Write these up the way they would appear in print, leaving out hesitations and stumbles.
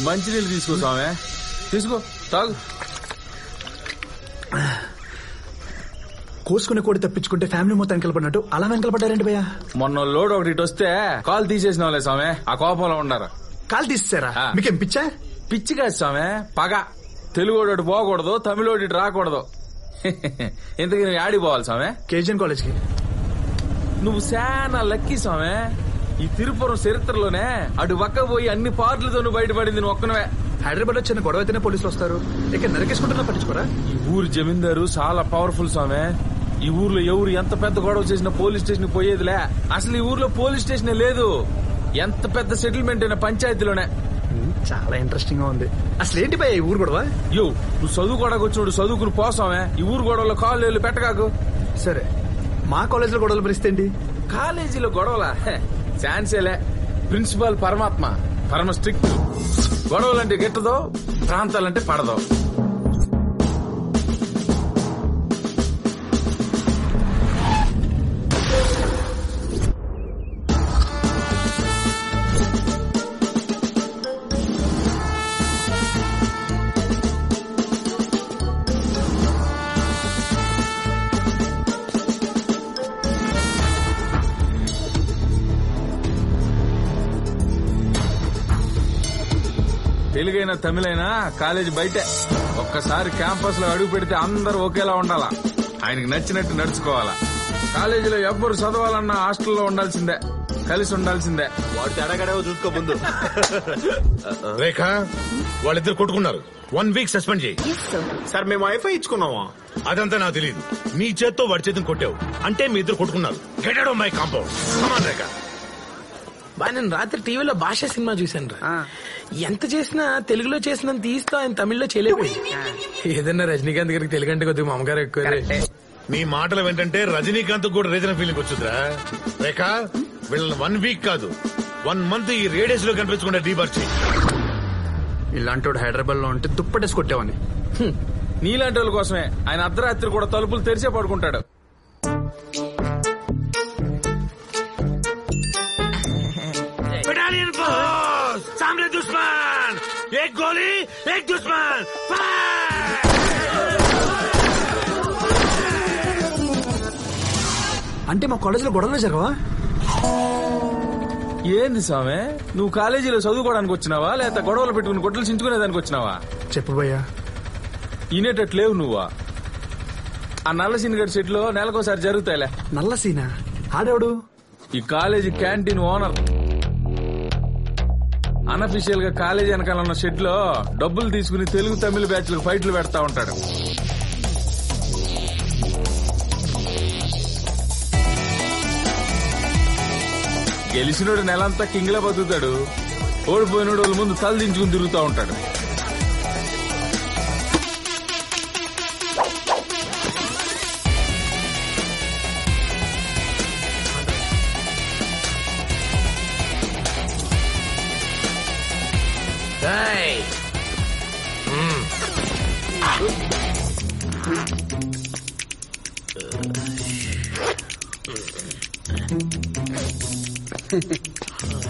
మంచినీళ్ళు తీసుకో స్వామి, తీసుకో తాగు. కోసుకునే కోడి తప్పించుకుంటే ఫ్యామిలీ మొత్తం వెనకలపడినట్టు అలా వెనకలపడ్డారండి భయ్యా. మొన్న లోడ్ ఒకటి వస్తే కాలు తీసేసినవాళ్ళే స్వామి, ఆ కోపంలో ఉండారు. కాలు తీసేసారా? మీకేం పిచ్చా? పిచ్చి కాదు స్వామి, పగ. తెలుగోడు పోకూడదు, తమిళోడి రాకూడదు. ఇంతకీ నువ్వు ఆడికి పోవాలి స్వామి? కేజీఎన్ కాలేజ్ కి. నువ్వు శానా లక్కీ స్వామి. ఈ తిరుపురం చరిత్రలోనే అటు పక్క పోయి అన్ని పార్టీలతో నువ్వు బయటపడింది నువ్వు ఒక్కనవే. హైదరాబాద్ లో చిన్న గొడవ అయితేనే పోలీసులు వస్తారు, ఇక్కడ నరికేసుకుంటున్నా పట్టించుకోరా? ఈ ఊరు జమీందారు చాలా పవర్ఫుల్ స్వామి. ఈ ఊర్లో ఎవరు ఎంత పెద్ద గొడవ చేసినా పోలీస్ స్టేషన్ పోయేదిలే. అసలు ఈ ఊర్లో పోలీస్ స్టేషన్ లేదు. ఎంత పెద్ద సెటిల్మెంట్ అయినా పంచాయతీలోనే. చాలా ఇంట్రెస్టింగ్ గా ఉంది. అసలు ఏంటి భయ్యా ఈ ఊరు గొడవ? నువ్వు చదువుకోవడానికి వచ్చినోడు చదువుకుని పోసామే. ఈ ఊరు గొడవలో కాళ్ళు పెట్టగాకు. సరే, మా కాలేజీలో గొడవలు పరిస్థితి ఏంటి? కాలేజీలో గొడవలా? ఛాన్సేలే. ప్రిన్సిపాల్ పరమాత్మ, పరమ స్ట్రిక్ట్. గొడవలంటే గిట్టదో, ప్రాంతాలంటే పడదో. తెలుగైనా తమిళైనా కాలేజీ బయటే. ఒక్కసారి క్యాంపస్ లో అడుగు పెడితే అందరూ ఒకేలా ఉండాలా, ఆయనకి నచ్చినట్టు నడుచుకోవాలా. కాలేజీలో ఎవ్వరు చదవాలన్నా హాస్టల్లో ఉండాల్సిందే, కలిసి ఉండాల్సిందే. వాడు తేడాగడే చూసుకో ముందు. రేఖ, వాళ్ళిద్దరు కొట్టుకున్నారు. 1 వీక్ సస్పెండ్ చేయి. సార్ మేము వైఫై ఇచ్చుకున్నావా? అదంతా నాకు తెలియదు. నీ చేత్తో వాడి చేతిని కొట్టావు అంటే మీ ఇద్దరు కొట్టుకున్నారు. Get out of my compound. Come on Rekha. నేను రాత్రి టీవీలో భాష సినిమా చూశాను రా. ఎంత చేసినా తెలుగులో చేసినంత తీస్తా ఆయన తమిళ్లో చేయలేకపోయింది. ఏదన్నా రజనీకాంత్ గారికి తెలుగు అంటే కొద్దిగా మామగారు ఎక్కువ. నీ మాటలు ఏంటంటే రజనీకాంత్ కూడా రీజనల్ ఫీలింగ్ వచ్చిందిరా. రేఖ, వీళ్ళని 1 వీక్ కాదు 1 మంత్ ఈ రేడియస్ లో కనిపించకుండా డీబార్ చేయి. ఇలాంటి హైదరాబాద్ లో ఉంటే దుప్పటేసి కొట్టేవాని. నీలాంటి వాళ్ళ కోసమే ఆయన అర్ధరాత్రి కూడా తలుపులు తెరిచే పడుకుంటాడు. बटालियन फोर्स, सामने दुश्मन, एक गोली, एक दुश्मन, फायर! అంటే మా కాలేజీలో గొడవలు జరగవా? ఏంది స్వామి, నువ్వు కాలేజీలో చదువుకోవడానికి వచ్చినావా లేక గొడవలు పెట్టుకుని గొడ్డలు చించుకునేదానికి వచ్చినావా? చెప్పు భయ్యా. ఈనేటట్లేవు నువ్వా? ఆ నల్ల సీనిగడ్ సెట్ లో నెలకోసారి జరుగుతాయిలే. నల్ల సీనా? ఆడేవాడు? ఈ కాలేజీ క్యాంటీన్ ఓనర్. అన్అఫీషియల్ గా కాలేజీ వెనకాల ఉన్న షెడ్ లో డబ్బులు తీసుకుని తెలుగు తమిళ బ్యాచ్లకు ఫైట్లు పెడతా ఉంటాడు. గెలిచినోడు నెలంతా కింగ్లా బతుకుతాడు, ఓడిపోయినోడు వాళ్ళ ముందు తల దించుకుని తిరుగుతూ ఉంటాడు.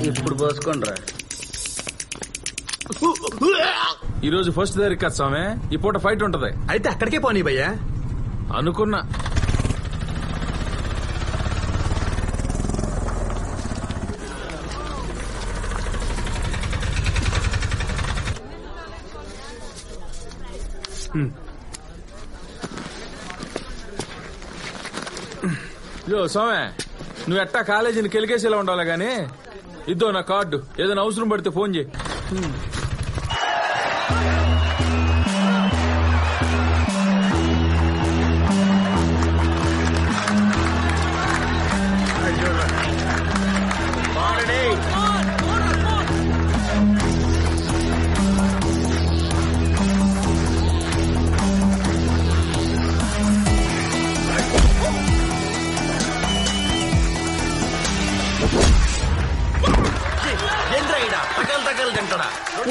ఇప్పుడు పోసుకోండి రా. ఈరోజు ఫస్ట్ తారీఖు కదా స్వామి, ఈ పూట ఫైట్ ఉంటది. అయితే అక్కడికే పోనీ భయ్యా. అనుకున్నా. స్వామి, నువ్వు ఎట్టా కాలేజీని కెలికేసేలా ఉండాలి గానీ ఇద్దో నా కార్డు, ఏదైనా అవసరం పడితే ఫోన్ చేయి.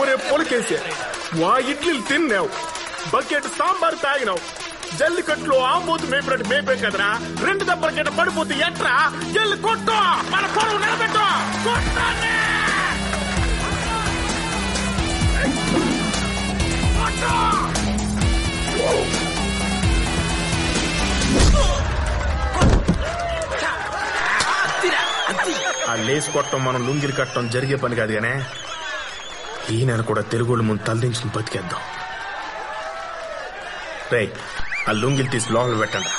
ఒరే పొలకేసే, వా ఇడ్లీలు తిన్నావు, బకెట్ సాంబార్ తాగినావు, జల్లికట్లో ఆమోతు మేపినట్టు మేపే కదరా. 2 దెబ్బల కింద పడిపోతే ఎట్రా? జల్లి కొట్టు, మన పొడవు నిలబెట్టు. వేసి కొట్టడం మనం లుంగిలు కట్టడం జరిగే పని కాదు గానే ఈయన కూడా తెలుగుళ్ళు ముందు తలదించుకుని బతికేద్దాం. రేయ్ ఆ లుంగిలు తీసి లోపల పెట్టండి.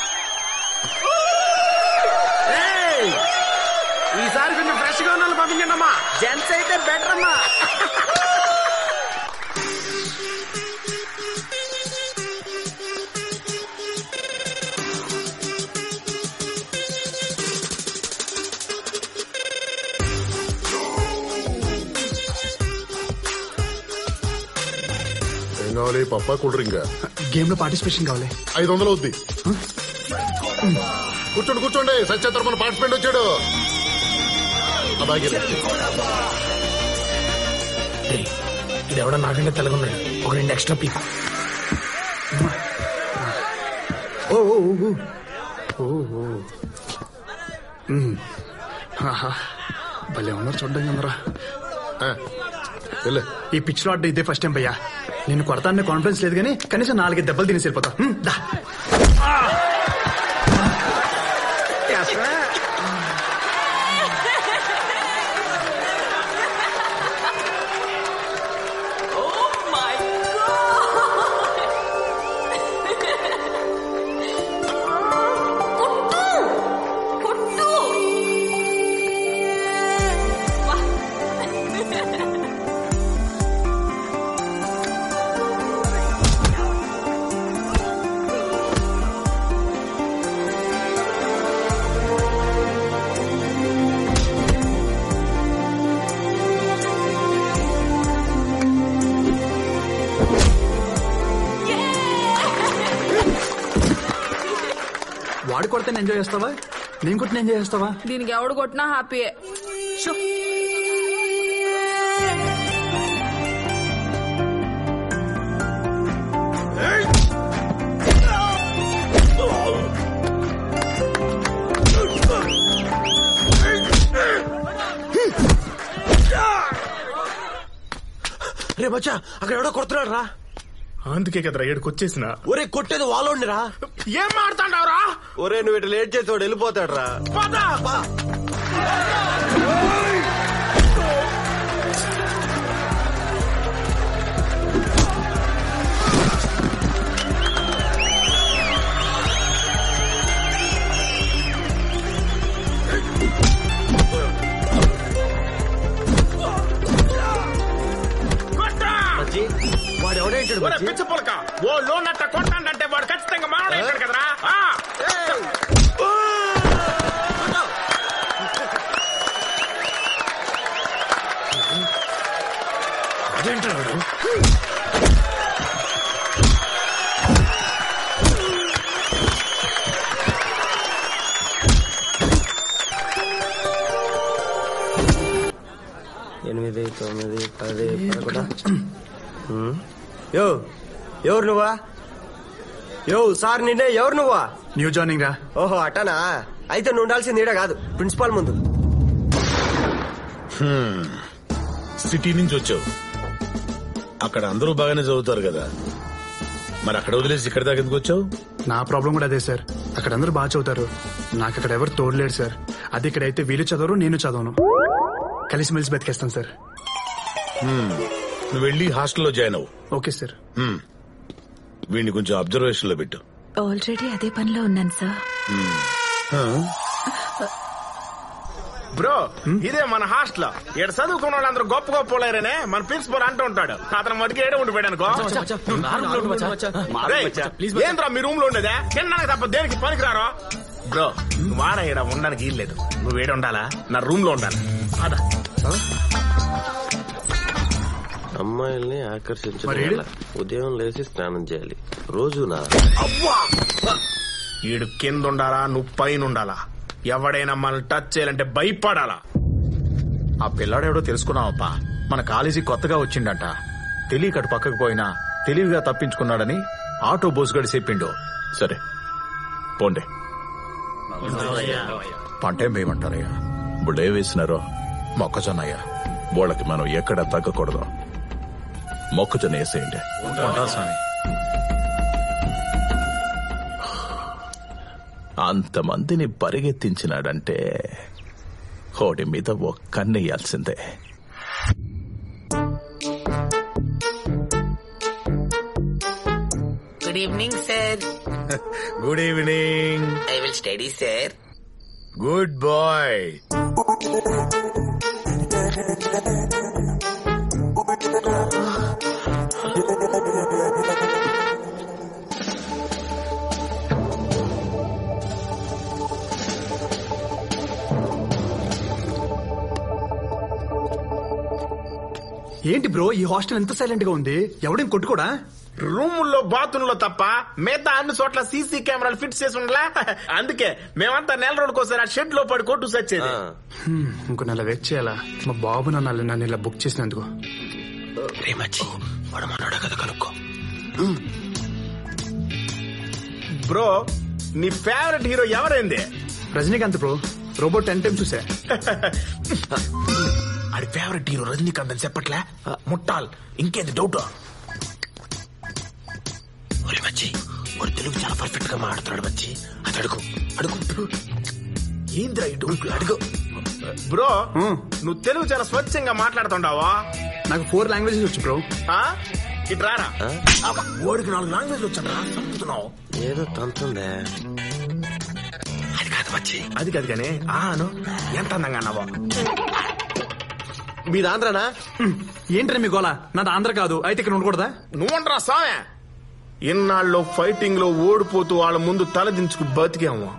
ఈసారి కొంచెం ఫ్రెష్ గా ఉన్న పంపించండి అమ్మా. జెంట్స్ అయితే బెటర్ అమ్మా. ఏం కావాలి? పప్పా కూల్ డ్రింక్? గేమ్ లో పార్టిసిపేషన్ కావాలి. 500 అవుద్ది. కూర్చోండి కూర్చోండి. సత్య తరపున పార్టిసిపెంట్ వచ్చాడు. ఇది ఎవడో నాకంటే తెలగొన్నాడు. ఒక 2 ఎక్స్ట్రా పీక్. భలే ఉన్నారు చూడ్డానికి అందరా. వెళ్ళే. ఈ పిచ్ లో ఆడ ఇదే ఫస్ట్ టైం భయ్యా. నేను కొడతానే కాన్ఫిడెన్స్ లేదు కానీ కనీసం 4 దెబ్బలు తినేసి వెళ్ళిపోతా. వాడు కొడితే ఎంజాయ్ చేస్తావా? నేను కొట్టిన ఎంజాయ్ చేస్తావా? దీనికి ఎవడు కొట్టినా హ్యాపీయే. రే బచ్చా, అక్కడ ఎవడో కొడుతున్నాడు రా. అందుకే కదరా ఏడుకొచ్చేసిన. ఒరే కొట్టేది వాళ్ళోండిరా. ఏం మాడుతాండావురా? ఒరే నువ్వు ఇటు లేట్ చేసి వాడు వెళ్ళిపోతాడు రా. వాడు ఎవడేంటాడు పిచ్చ పొలక ఓ లోన్ అట్ట కొట్టాడంటే వాడు ఖచ్చితంగా మాట్లాడాడు కదరా. అదేంటాడు? ఎనిమిది 9 10 11. యో ఎవరు నువ్వా? యో సార్ నిన్నే. ఎవరు నువ్వా? న్యూ జాయినింగ్ రా. ఓహో అట్టనా? అయితే నువ్వు ఉండాల్సింది ఈడ కాదు, ప్రిన్సిపాల్ ముందు. సిటీ నుంచి వచ్చావు. అక్కడ అందరూ బాగానే చదువుతారు కదా, మరి అక్కడ వదిలేసి ఇక్కడ దాకా ఎందుకు వచ్చావు? నా ప్రాబ్లం కూడా అదే సార్. అక్కడ అందరూ బాగా చదువుతారు, నాకు అక్కడ ఎవరు తోడలేరు సార్. అది ఇక్కడైతే వీళ్ళు చదవరు, నేను చదవను. కలిసిమెలిసి బతికేస్తాను సార్. నువ్వు వెళ్ళి హాస్టల్లో జాయిన్ అవ్వు. Okay sir. వీడిని కొంచెం అబ్జర్వేషన్ లో పెట్టు. ఆల్రెడీ అదే పనిలో ఉన్నాను సార్. బ్రో ఇదే మన హాస్టల్. ఇక్కడ చదువుకున్న వాళ్ళందరూ గొప్ప గొప్ప వాళ్ళేనే మన ప్రిన్సిపల్ అంటూ ఉంటాడు. అతను మటుకు ఏడే ఉండిపోయాడు అనుకో. ఏంద్రా మీ రూమ్ లో ఉండేదే? తినడానికి తప్ప దేనికి పనికిరారో. బ్రో వాడ ఈడ ఉండడానికి వీల్లేదు. నువ్వు ఏడ ఉండాలా? నా రూమ్ లో ఉండాలి. అమ్మాయిల్ని ఆకర్షించాలి. ఉదయం లేచి స్నానం చేయాలి రోజునా? అవ్వా ఈడు కింద ఉండాలా, నువ్వు పైన ఉండాలా. ఎవడైనా మనల్ని టచ్ చేయాలంటే భయపడాలా. ఆ పిల్లాడెవడో తెలుసుకున్నావప్పా. మన కాలేజీ కొత్తగా వచ్చిండట. తెలియకటు పక్కకు పోయినా తెలివిగా తప్పించుకున్నాడని ఆటో బోసుగడి చెప్పిండు. సరే పోండే. పంటేం వేయమంటారయ్యా? బుడే వేసినారో మొక్కజొన్నయ్యా. వాళ్ళకి మనం ఎక్కడ తగ్గకూడదు. మొక్కజొన్న వేసేయండి. అంతమందిని పరిగెత్తించినాడంటే హోడి మీద ఒక్కన్నేయాల్సిందే. Good evening sir. Good evening. I will study sir. Good boy. ఏంటి బ్రో ఈ హాస్టల్ ఎంత సైలెంట్ గా ఉంది? ఎవడేం కొట్టుకోడా? రూముల్లో బాత్రూమ్ లో తప్ప మిగతా అన్ని చోట్ల సీసీ కెమెరాలు ఫిట్ చేసి ఉండలా. అందుకే మేమంతా నెల రోజులకోసారి ఆ షెడ్ లో పడి కొట్టు సచ్చేది. ఇంకో నెల వెయిట్ చేయాలా? మా బాబు నన్ను ఇలా బుక్ చేసినందుకు. బ్రో నీ ఫేవరెట్ హీరో ఎవరైంది? రజనీకాంత్ బ్రో. రోబోట్ 10 times చూసా. ఆడి ఫేవరెట్ హీరో రజనీకాంత్ అని చెప్పట్లే ముట్టాల్. ఇంకేంది డౌట్? వచ్చి వాడు తెలుగు చాలా పర్ఫెక్ట్ గా మాట్లాడుతున్నాడు. వచ్చి అది అడుగు అడుగు. ఏంద్రా ఈ డౌట్? అడుగు బ్రో. నువ్వు తెలుగు చాలా స్వచ్ఛంగా మాట్లాడుతుండావా? నాకు 4 languages వచ్చు బ్రో. ఇటు రారా. ఓడికి 4 లాంగ్వేజ్లు వచ్చారా? చంపుతున్నావు. ఏదో తంతుందే. అది కాదు వచ్చి. అది కాదు కానీ ఆను ఎంత అందంగా అన్నావా? మీరు ఆంధ్రానా? ఏంటనే మీ గోళ? నాది ఆంధ్ర కాదు. అయితే ఇక్కడ ఉండకూడదా? నువ్వంటరా సామే. ఇన్నాళ్ళు ఫైటింగ్ లో ఓడిపోతూ వాళ్ళ ముందు తలదించుకు బతికాము.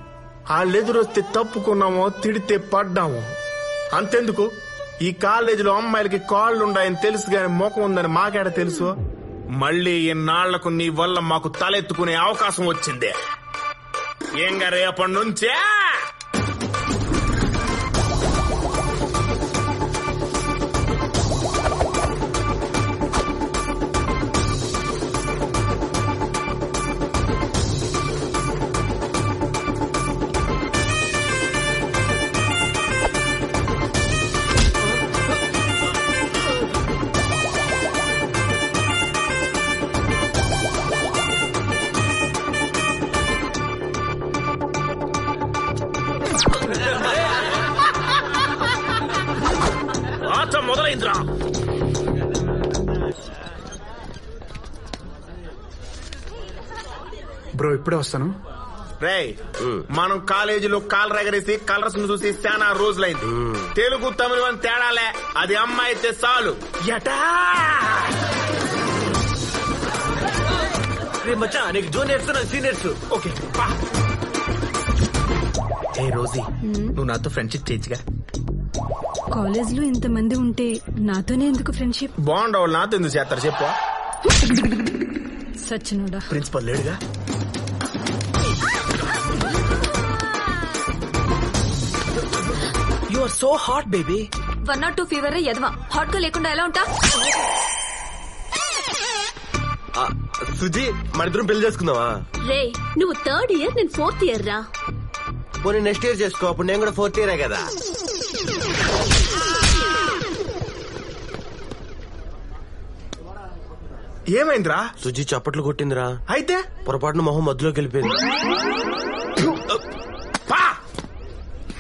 వాళ్ళెదురొస్తే తప్పుకున్నామో, తిడితే పడ్డాము. అంతెందుకు ఈ కాలేజీలో అమ్మాయిలకి కాళ్ళుండాయని తెలుసు గాని ముఖం ఉందని మాకేడ తెలుసు? మళ్ళీ ఇన్నాళ్లకు నీ వల్ల మాకు తలెత్తుకునే అవకాశం వచ్చింది. ఏంగా రేపటి నుంచే మొదలైందిరా. బ్రో ఇప్పుడే వస్తాను. రేయ్ మనం కాలేజీలో కాల్ రగరేసి కలర్స్ ను చూసి చాలా రోజులైంది. తెలుగు తమిళ అని తేడాలే. అది అమ్మాయి అయితే చాలు. ఎటా మచ్చా నీకు జూనియర్స్ నాకు సీనియర్స్. ఓకే ఏ రోజీ నువ్వు నాతో ఫ్రెండ్షిప్ చేయొచ్చుగా? కాలేజ్ లో ఇంతమంది ఉంటే నాతోనే ఎందుకు ఫ్రెండ్షిప్? బాగుండవు. నాతో ఎందుకు చేస్తారు చెప్పు? సచ్చినోడా. ప్రిన్సిపల్ లేడుగా. You are so hot baby. 102 fever ఎదవా. హాట్ గా లేకుండా ఎలా ఉంటా? సుజీ మన ఇద్దరం పెళ్లి చేసుకుందావా? రే నువ్వు 3rd year నేను 4th year రా. పోనీ నెక్స్ట్ ఇయర్ చేసుకో. అప్పుడు నేను కూడా 4th year కదా. ఏమైందిరా? సుజీ చప్పట్లు కొట్టిందిరా. అయితే పొరపాటున మొహం మధ్యలోకి వెళ్ళిపోయింది.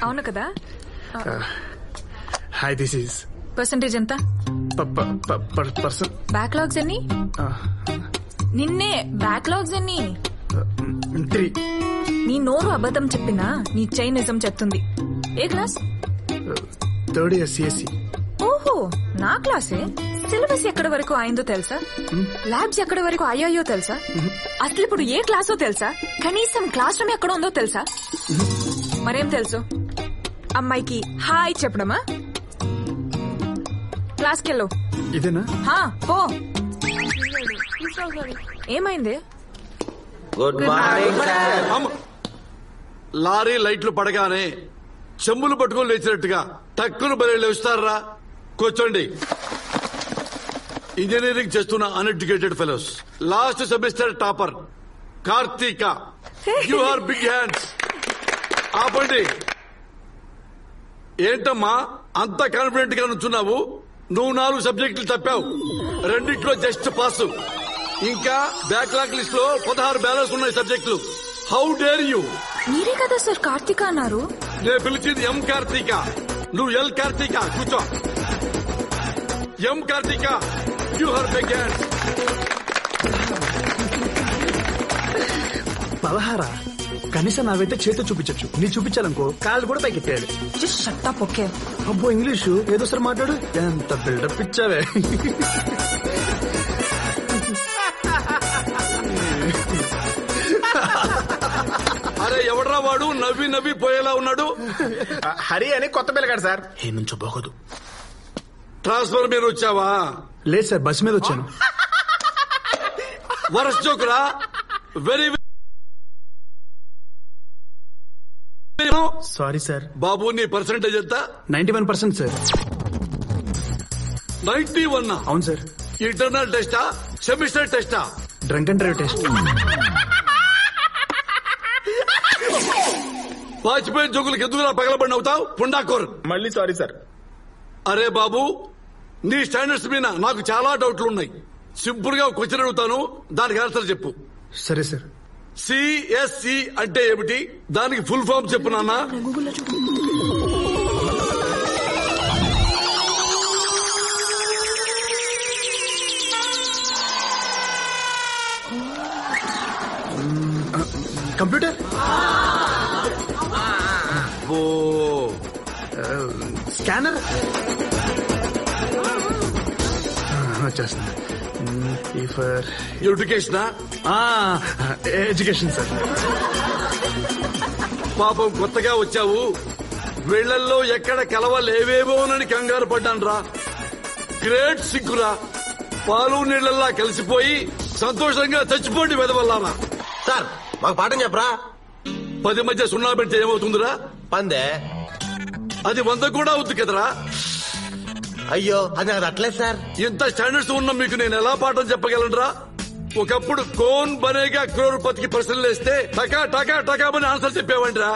అవును కదా. హాయ్ దిస్ ఈస్ పర్సంటేజ్ ఎంత? పర్సన్. బ్యాక్లాగ్స్ ఎన్ని? నిన్నే బ్యాక్లాగ్స్ ఎన్ని? 3. నీ నోరు అబద్ధం చెప్పినా నీ చెయ్యి నిజం చెప్తుంది. ఏ క్లాస్? 3rd year CSE. ఓహో నా క్లాసే. సిలబస్ ఎక్కడి వరకు అయిందో తెలుసా? ల్యాబ్స్ ఎక్కడి వరకు అయ్యాయో తెలుసా? అసలు ఇప్పుడు ఏ క్లాసో తెలుసా? కనీసం క్లాస్ రూమ్ ఎక్కడ ఉందో తెలుసా? మరేం తెలుసు? అమ్మాయికి హాయ్ చెప్పడమా? క్లాస్కి వెళ్ళు. ఇదేనా? పో. ఏమైంది? Good morning sir. లారీ లైట్లు పడగానే చెంబులు పట్టుకొని లేచినట్టుగా టక్కును బలి లేస్తారా? కూర్చోండి. ఇంజనీరింగ్ చేస్తున్న uneducated fellows. Last semester topper Karthika. You are big hands. ఆపండి. ఏంటమ్మా అంత కాన్ఫిడెంట్ గా నుంచున్నావు? నువ్వు 4 సబ్జెక్టులు తప్పావు. 2 జస్ట్ పాస్. ఇంకా బ్యాక్లాగ్ లిస్ట్ లో 16 బ్యాలెన్స్ ఉన్నాయి సబ్జెక్టులు. How dare you? మీరే కదా సార్ కార్తీక అన్నారు. నేను పిలిచింది ఎం కార్తీక. నువ్వు ఎల్ కార్తీక కూర్చో. ఎం కార్తీక యూ హర్ బిగన్. 16 కనీసం నావైతే చేతితో చూపించచ్చు, నీ చూపించాలనుకో కాళ్ళు కూడా పైకి ఎత్తేయాలి. Just shut up okay. అబ్బో ఇంగ్లీషు ఏదో సార్ మాట్లాడు. ఎంత బిల్డప్ ఇచ్చావే. అరే ఎవడ్రా వాడు నవ్వి నవ్వి పోయేలా ఉన్నాడు? హరి అని కొత్త పిల్లగాడు సార్. ఏ నుంచో బాగోదు. ట్రాన్స్ఫర్ మీద వచ్చావా? లేదు సార్, బస్ మీద వచ్చాను. వరస్ జోకురా. Very sorry sir. బాబు నీ పర్సెంటేజ్ ఎంత? 91% సార్. 91? అవును సార్. ఇంటర్నల్ టెస్టా సెమిస్టర్ టెస్టా? Drunk and drive test. Vajpayee జోకులకు ఎందుకు పగలబడి అవుతావు పుండాకోర్? మళ్ళీ సారీ సార్. అరే బాబు నీ స్టాండర్డ్స్ మీద నాకు చాలా డౌట్లు ఉన్నాయి. సింపుల్ గా క్వశ్చన్ అడుగుతాను, దానికి ఆన్సర్ చెప్పు. సరే సార్. సిఎస్సి అంటే ఏమిటి? దానికి ఫుల్ ఫామ్ చెప్పు నాన్న. కంప్యూటర్. Oh scanner. వచ్చేస్తున్నా. ఎడ్యుకేషనా? Education sir. పాపం కొత్తగా వచ్చావు, వీళ్లల్లో ఎక్కడ కలవలేవేమోనని కంగారు పడ్డాను రా. గ్రేట్ సిగ్గురా. పాలు నీళ్లల్లా కలిసిపోయి సంతోషంగా చచ్చిపోండి వెదవల్లారా. సార్ మాకు పాఠం చెప్పరా? 10 మధ్య 0 పెడితే ఏమవుతుందిరా? పందే. అది 100 కూడా అవుతుంది కదరా. అయ్యో అది నాకు అట్లేదు సార్. ఇంత స్టాండర్డ్స్ ఉన్న మీకు నేను ఎలా పాఠం చెప్పగలనరా? ఒకప్పుడు కోన్ బనేగా క్రోర్పతికి ప్రశ్నలు వేస్తే టకా టకా టకామని ఆన్సర్ చెప్పేవంటరా.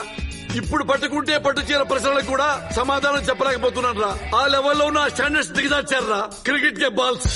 ఇప్పుడు పట్టుకుంటే పట్టు చీర ప్రశ్నలకు కూడా సమాధానం చెప్పలేకపోతున్నాను రా. ఆ లెవెల్లో ఉన్న స్టాండర్డ్స్ దిగజార్చారా. క్రికెట్ కే బాల్స్.